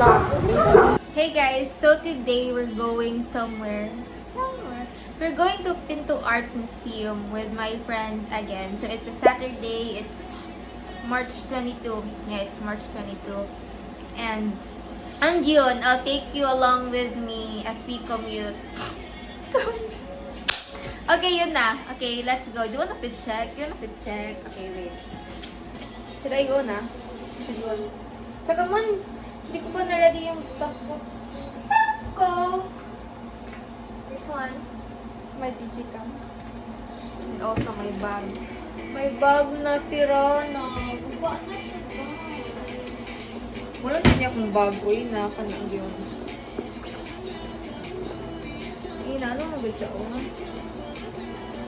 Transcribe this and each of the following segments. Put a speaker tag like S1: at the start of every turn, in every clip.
S1: lost. Hey guys, so today we're going somewhere. We're going to Pinto Art Museum with my friends again. So it's a Saturday. It's March 22. Yeah, it's March 22. And I'm June. I'll take you along with me as we commute. Okay, yun na. Okay, let's go. Do you want a fit check? You want a fit check? Okay, wait. Should I go na? Should go. Tsaka man, hindi ko pa na-ready yung stuff ko. Stuff ko! This one. My digicam. And also my bag. My bag na sira na. Baba na siya ba? Wala na niya akong bag. Uy, nakakanang yun. Ano magod siya, oh.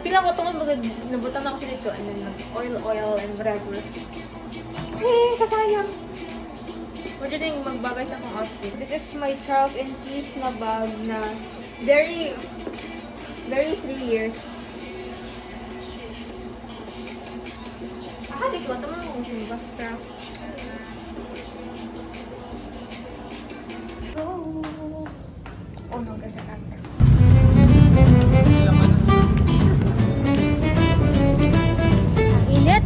S1: Pilang ko ito nga nabutan ako siya dito. And then oil and whatever. Hey, kasayang. Pwede na yung magbagay sa akong outfit. This is my Charles & Keith na bag na very 3 years. Di ko. Tama mo kung sino. Basta. Oh no, kasi kanta. Init!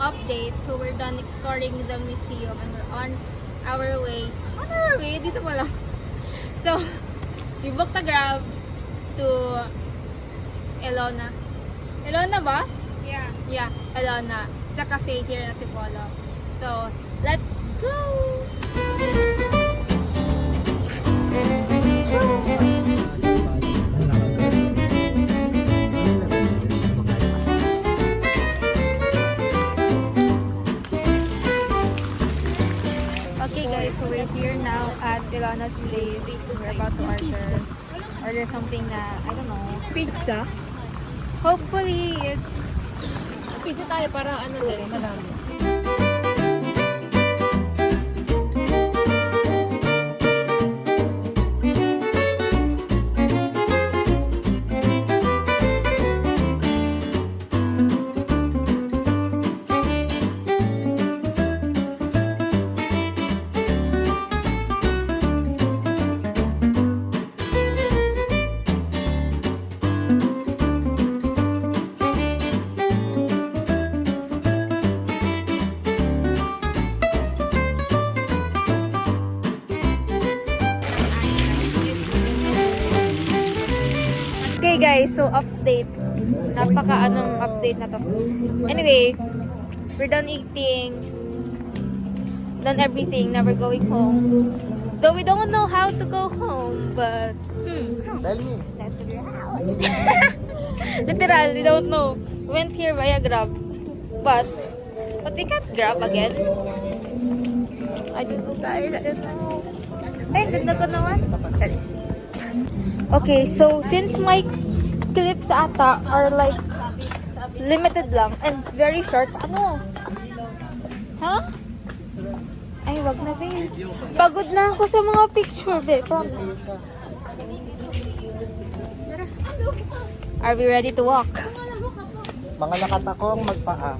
S1: Update. So we're done exploring the museum and we're on our way. Dito pa lang. So, we booked a Grab to Elona. Elona ba? Yeah. Yeah, Elona. It's a cafe here in Antipolo. So, let's go! Okay guys, so we're here now at Ilona's place. We're about to order something na, I don't know.
S2: Pizza?
S1: Hopefully, it's...
S2: Pizza tayo para ano din, madami.
S1: Okay guys, so update. Napaka-anong update na to. Anyway, we're done eating. Done everything. Now we're going home. Though we don't know how to go home, but
S3: Tell me.
S1: let's figure it out. Literally, don't know. Went here via Grab. But we can't Grab again. I don't know guys, I don't know. Ay, ganda ko naman. Okay, so since my clips ata are like limited lang and very short, ano? Huh? Ay, wag na babe. Pagod na ako sa mga picture, babe. Promise. Are we ready to walk?
S3: Mga nakatakong magpaa.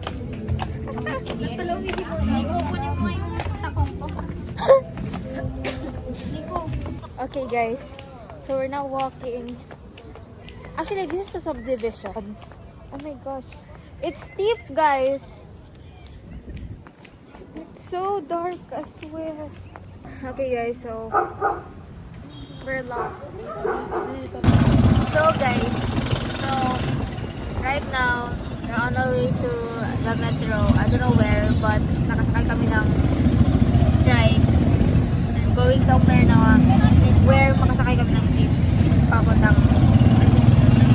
S1: Okay guys, so we're now walking. Actually, this is a subdivision. Oh my gosh. It's steep, guys. It's so dark, I swear. Okay guys, so we're lost. So guys, so right now we're on our way to the metro. I don't know where, but nakasakay kami ng trike and going somewhere na where makasakay kami ng jeep. papuntang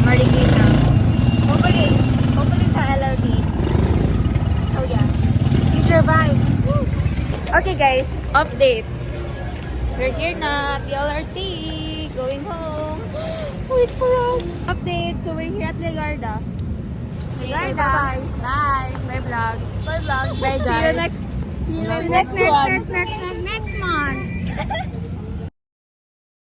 S1: Marikina. Hopefully sa LRT. Oh yeah. We survive. Woo! Okay guys, update. We're here na at the LRT. Going home. Wait for us. Update. So we're here at Legarda.
S2: Okay, bye-bye.
S1: Bye. Bye vlog.
S2: Bye vlog.
S1: Bye guys.
S2: See you next
S1: See you next month.